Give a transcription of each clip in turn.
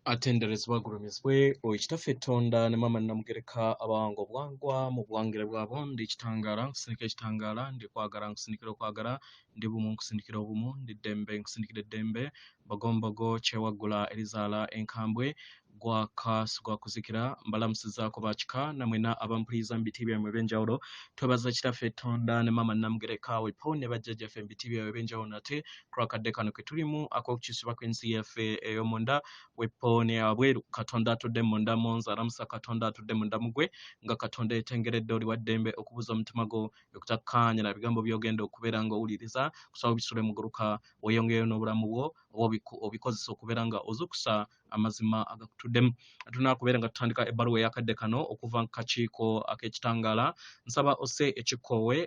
atenderezwa gurumizwe oyitaffe Tonda ne mama namugereka abango bwangwa mu bwangire bwabo ndi kitangala nkusinikira kitangala ndi kwagala nkusinikira kwagala ndi bumu nkusinikira obumu ndi dembe nkusinikira dembe bagombago kyewagula elizala enkambwe gwa kas gwa kuzikira mbalamusiza ko bachika namwena abampuliza mbitibya mu benjawulo twebaza kitaffe Tonda ne mama namugereka wepone bajjaja fe mbitibya mu benjawulo nate kwakadde kano ketulimu akokukisiba kw'ensi yaffe eyomonda wepone yabwe Katonda atudemu nda monza aramusa Katonda atudemu ndamugwe nga Katonda etengeredde oli waddembe okubuza omutima gwo okutakkaanya na bigambo byogenda okubeera nga owuliriza kusaba bisule muguruka weyongeyo n'obulamu bwo obikozesa okubeera nga ozukusa amazima agakutuddemu tunakubeera nga tutandika ebbaluwa eyakadde kano okuva kakiiko ak'ekitangala nsaba ose ekikowe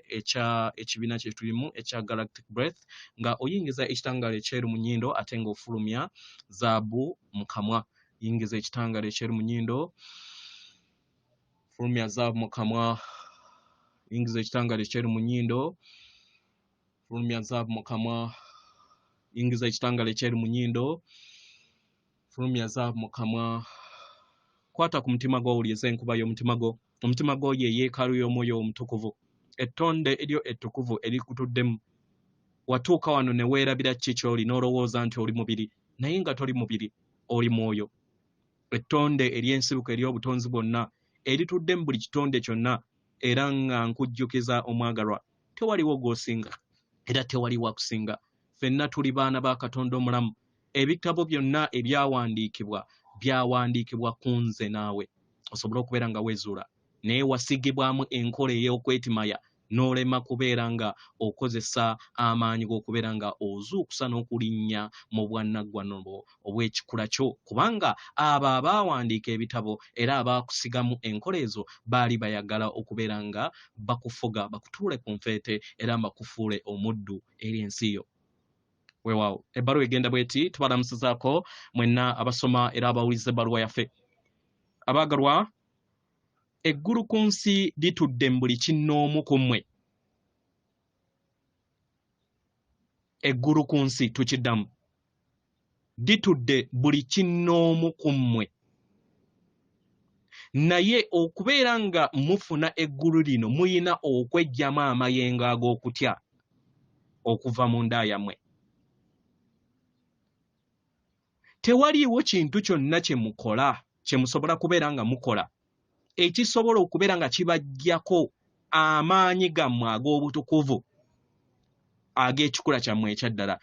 ekibiina kye tulimu ekya Galactic Breath nga oyingiza ekitangala ekyeru mu nnyindo ate nga ofulumya zaabu mu kamwa yingiza ekitangala ekyeru mu nnyindo fulumya zaabu mu kamwa yingiza ekitangala ekyeru mu nnyindo fulumya zaabu mu kamwa yingiza ekitangala ekyeru mu nnyindo fulumya zaabu mu kamwa kwata ku mutima gwo owuliriza enkuba y'omutima gwo omutima gwo ye yeekaalu y'omwoyo omutukuvu ettonde eryo ettukuvu erikutuddemu watuuka wano ne weerabira ki ky'oli n'olowooza nti oli mubiri naye nga toli mubiri oli mwoyo ettonde ery'ensibuko ery'obutonzi bwonna eritudde mu buli kitonde kyonna era nga nkujjukiza omwagalwa tewaliwo gw'osinga era tewaliwo akusinga ffenna tuli baana ba Katonda omulamu ebitabo byonna ebyawandiikibwa byawandiikibwa ku nze naawe osobola okubeera nga weezuula naye wasigibwamu enkola ey'okwetimaya n'olema kubeera nga okozesa amaanyi g'okubeera nga ozuukusa n'okulinnya mu bwannaggwano obw'ekikula kyo kubanga abo abaawandiika ebitabo era abaakusigamu enkola ezo baali bayagala okubeera nga bakufuga bakutuule ku nfeete era bakufuule omuddu eri ensi yo weewaawo ebbaluwa egenda bweti tubalamusizaako mwenna abasoma era abawuliza ebbaluwa yaffe abaagalwa eggulu ku nsi litudde mu buli kinnoomu ku mmwe eggulu ku nsi tukiddamu litudde buli kinnoomu ku mmwe naye okubeera nga mufuna eggulu lino muyina okweggyamu amayengo ag'okutya okuva mu nda yammwe tewaliiwo kintu kyonna kye mukola kye musobola kubeera nga mukola ekisobola okubeera nga kibaggyako amaanyi gammwe ag'obutukuvu ag'ekikula kyammwe ekyaddala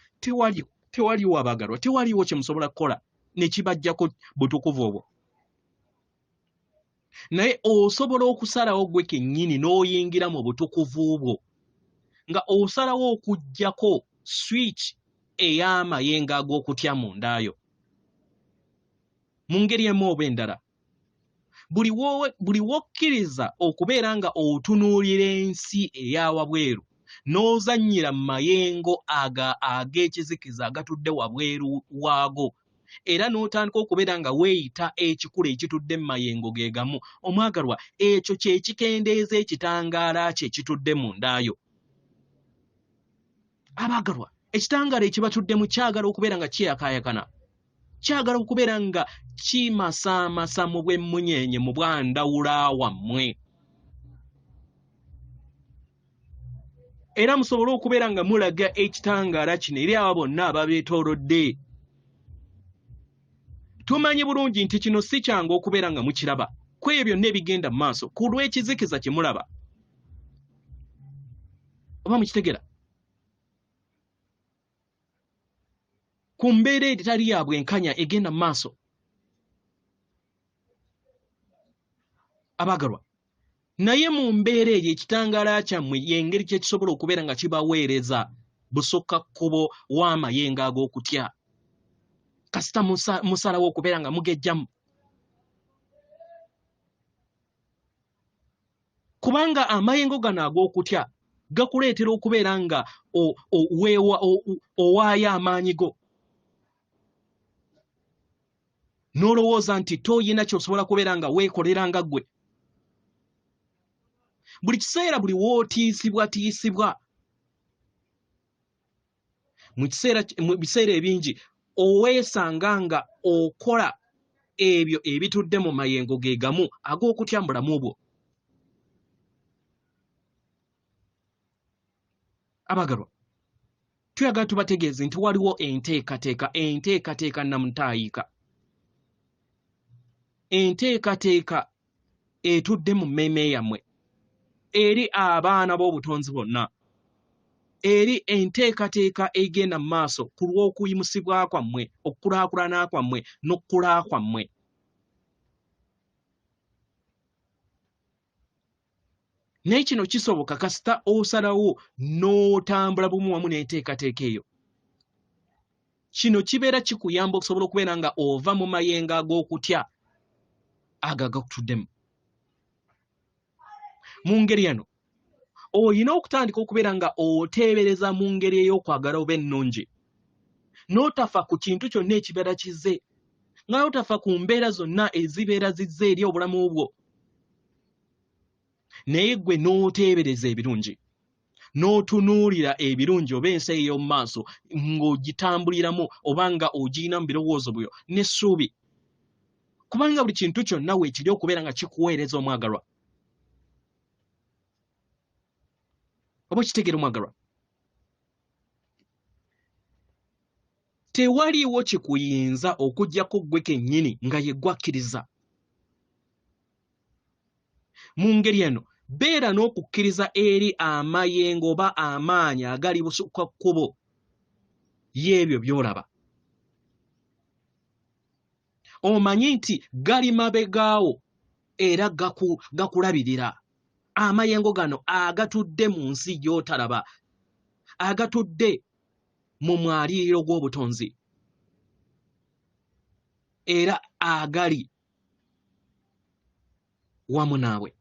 tewaliwo abaagalwa tewaliwo kye musobola kukola ne kibaggyako butukuvu obwo naye osobola okusalawo gwe kennyini n'oyingira mu butukuvu bwo nga osalawo okuggyako switch ey'amayengo ag'okutya mu ndayo mu ngeri emu oba endala buli wokkiriza okubeera nga otunuulira ensi eyawabweru n'ozannyira mu mayengo ag'ekizikiza agatudde wabweru waago era n'otandika okubeera nga weeyita ekikula ekitudde mu mayengo ge gamu omwagalwa ekyo kye kikendeeza ekitangaala kye kitudde mu ndaayo abaagalwa ekitangaala ekibatuddemu kyagala okubeera nga kyeyakaayakana kyagala okubeera nga kimasaamasa mu bw'emmunyeenye mu bwandawula wammwe era musobole okubeera nga mulaga ekitangaala kino eri abo bonna ababeetoolodde tumanyi bulungi nti kino si kyangu okubeera nga mukiraba ku ebyo byonna ebigenda mu maaso ku lw'ekizikiza kye mulaba oba mukitegera ku mbeera etali ya bwenkanya egenda mu maaso abaagalwa naye mu mbeera eyo ekitangaala kyammwe y'engeri kye kisobola okubeera nga kibaweereza busukka kkubo w'amayengo ag'okutya kasita musalawo okubeera nga mugejjamu kubanga amayengo gano ag'okutya gakuleetera okubeera nga owaayo amaanyi go n'olowooza nti toyina ky'osobola kubeera nga weekolera nga ggwe buli kiseera buli wootiisibwatiisibwa mu biseera ebingi oweesanga nga okola ebyo ebitudde mu mayengo ge gamu ag'okutya mu bulamu bwo. Abagalwa, tuyagala tubategeeze nti waliwo enteekateeka namutaayiika. Enteekateeka etudde mu mmeeme yammwe eri abaana b'obutonzi bonna, eri enteekateeka egenda mu maaso ku lw'okuyimusibwa kwammwe, okukulaakulana kwammwe n'okkulaa kwammwe. Naye kino kisoboka kasita osalawo n'otambula bumu wamu n'enteekateeka eyo. Kino kibeera kikuyamba okusobola okubeera nga ova mu mayengo ag'okutya ago agakutuddemu. Mu ngeri eno oyina okutandika okubeera nga oteebereza mu ngeri ey'okwagala oba ennungi, n'otafa ku kintu kyonna ekibeera kizze, nga n'otafa ku mbeera zonna ezibeera zizze eri obulamu bwo. Naye gwe n'oteebereza ebirungi, n'otunuulira ebirungi oba ensi ey'omu maaso ng'ogitambuliramu oba nga ogiyinamu birowoozo byo n'essuubi, kubanga buli kintu kyonna weekiri okubeera nga kikuweereza omwagalwa. Oba okitegeera omwagalwa? Tewaliiwo kikuyinza okuggyako ggwe kennyini nga ye gwakkiriza. Mu ngeri eno beera n'okukkiriza eri amayengo oba amaanyi agali busukka kkubo y'ebyo by'olaba. Omanyi nti gali mabegaawo era gakulabirira. Amayengo gano agatudde mu nsi gy'otalaba, agatudde mu mwaliiro gw'obutonzi, era agali wamu naawe.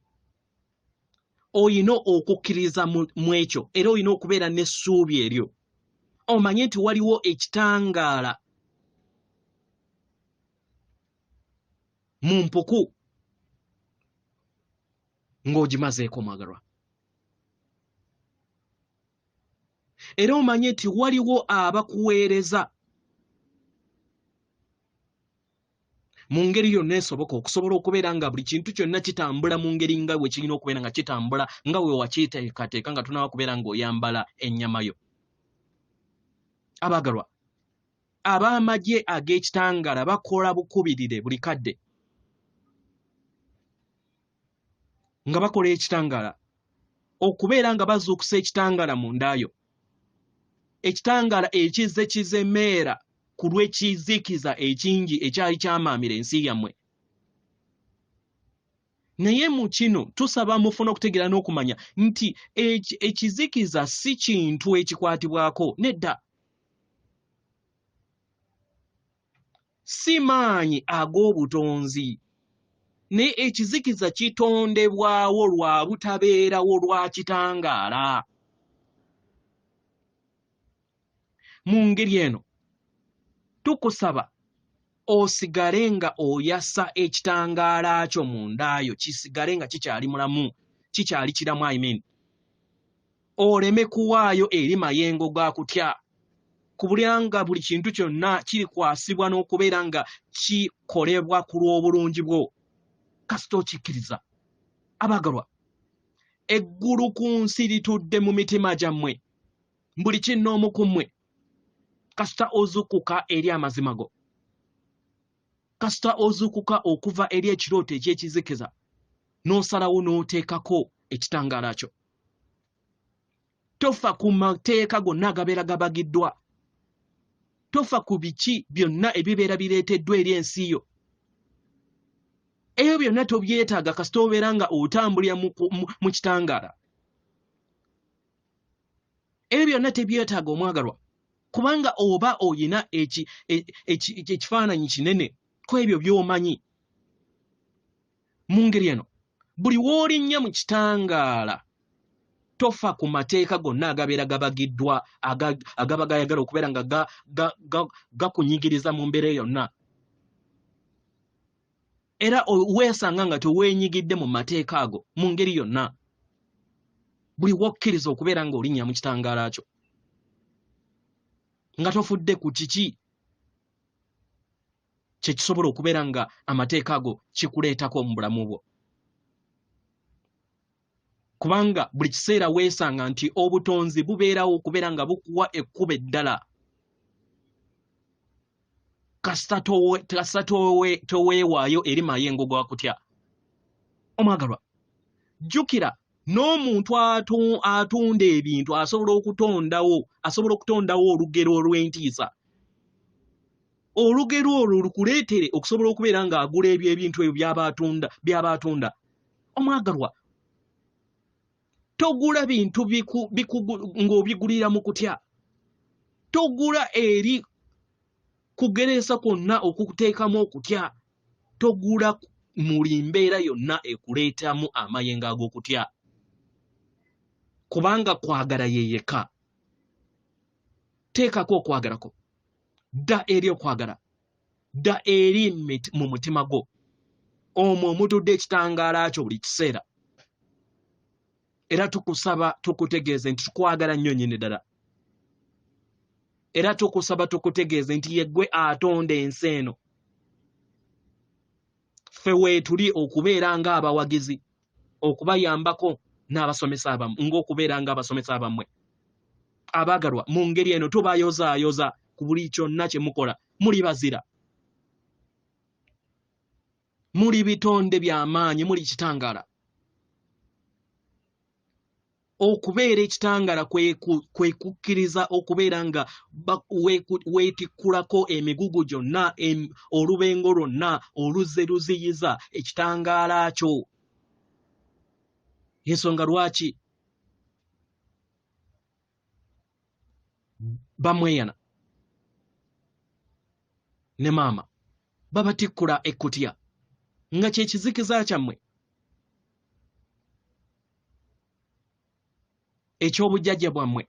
Oyina okukkiriza mu ekyo era oyina okubeera n'essuubi eryo. Omanye nti waliwo ekitangaala mu mpuku ng'ogimazeeko omwagalwa. Era omanye nti waliwo abakuweereza mu ngeri yonna esoboka okusobola okubeera nga buli kintu kyonna kitambula mu ngeri nga bwe kirina okubeera nga kitambula nga bwe wakiteekateeka nga tunaaba kubeera ng'oyambala ennyama yo. Abagalwa, ab'amagye ag'ekitangaala bakola bukubirire buli kadde nga bakola ekitangaala okubeera nga bazuukusa ekitangaala mu ndaayo, ekitangaala ekizze kizemeera ku lw'ekizikiza ekingi ekyali kyamaamira ensi yammwe. Naye mu kino tusaba mufuna okutegeera n'okumanya nti ekizikiza si kintu ekikwatibwako, nedda. Si maanyi ag'obutonzi, naye ekizikiza kitondebwawo lwa butabeerawo lwa kitangaala. Mu ngeri eno tukusaba osigale nga oyasa ekitangaala kyo mu ndaayo, kisigale nga kikyali mulamu, kikyali kiramu, oleme kuwaayo eri mayengo ga kutya, kubulanga buli kintu kyonna kirikwasibwa n'okubeera nga kikolebwa ku lw'obulungi bwo kasita okikkiriza. Abagalwa, eggulu ku nsi litudde mu mitima gyammwe, buli kinnoomu ku mmwe, kasita ozukuka eri amazima go, kasita ozukuka okuva eri ekirooto eky'ekizikiza n'osalawo n'oteekako ekitangaala kyo. Tofa ku mateeka gonna agabeera gabagiddwa, tofa ku biki byonna ebibeera bireeteddwa eri ensi yo. Ebyo byonna tobyetaaga kasita obeera nga otambulira mu kitangaala. Ebyo byonna tebyetaaga omwagalwa, kubanga oba oyina ekifaananyi kinene ku ebyo by'omanyi. Mu ngeri eno buli w'olinnya mu kitangaala tofa ku mateeka gonna agabeera gabagiddwa agaba gayagala okubeera nga gakunyigiriza mu mbeera yonna, era weesanga nga teweenyigidde mu mateeka ago mu ngeri yonna buli w'okkiriza okubeera nga olinnya mu kitangaala kyo, nga tofudde ku kiki kye kisobola okubeera nga amateeka ago kikuleetako mu bulamu bwo. Kubanga buli kiseera weesanga nti obutonzi bubeerawo okubeera nga bukuwa ekkubo eddala. Kasita toweewaayo eri mayengo gakutya. Omwagalwa, jjukira n'omuntu atunda ebintu asobola okutondawo olugero olw'entiisa. Olugero olwo lukuleetere okusobola okubeera nga agula ebintu ebyo by'aba atunda. Omwagalwa, togula bintu ng'obigulira mu kutya. Togula eri kugereesa kwonna okukuteekamu okutya. Togula muli mbeera yonna ekuleetamu amayengo ag'okutya. Kubanga kwagala yeyeka. Teekako okwagalako. Dda eri okwagala. Dda eri mu mutima gwo. Omwo omutudde ekitangaala kyo buli kiseera. Era tukusaba tukutegeeze nti tukwagala nnyo nnyini ddala. Era tukusaba tukutegeeze nti yeggwe atonda ensi eno. Ffe weetuli okubeera ng'abawagizi, okubayambako n'abasomesa abamu, ng'okubeera ng'abasomesa abammwe. Abaagalwa, mu ngeri eno tubayozaayoza ku buli kyonna kye mukola. Muli bazira. Muli bitonde by'amaanyi, muli kitangaala. Okubeera ekitangaala kwe kukkiriza okubeera nga weetikkulako emigugu gyonna, olubengo lwonna oluzze luziyiza ekitangaala kyo. Ensonga lwaki bamweyana ne maama babatikkula ekkutya nga kye kizikiza kyammwe eky'obujjajja bwammwe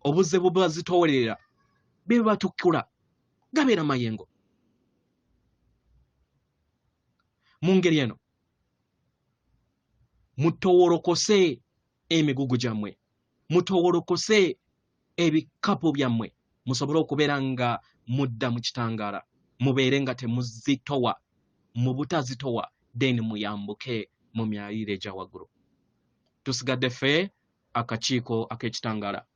obuzze bubazitoowerera be batukkula gabeera mayengo. Mu ngeri eno mutowolokose emigugu gyammwe, mutowolokose ebikapu byammwe, musobole okubeera nga mudda mu kitangaala, mubeere nga temuzitowa, mu butazitowa, then muyambuke mu myalire egya waggulu. Tusigadde ffe akakiiko ak'ekitangaala.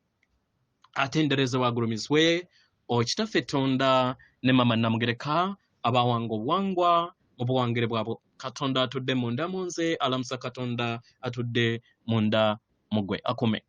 Atendereze waagulumizibwe Okitaffe Tonda ne Mama Namugereka abawanga obuwangwa mu buwangire bwabwe. Katonda atudde munda mu nze, alamusa Katonda atudde munda mu ggwe. Akume.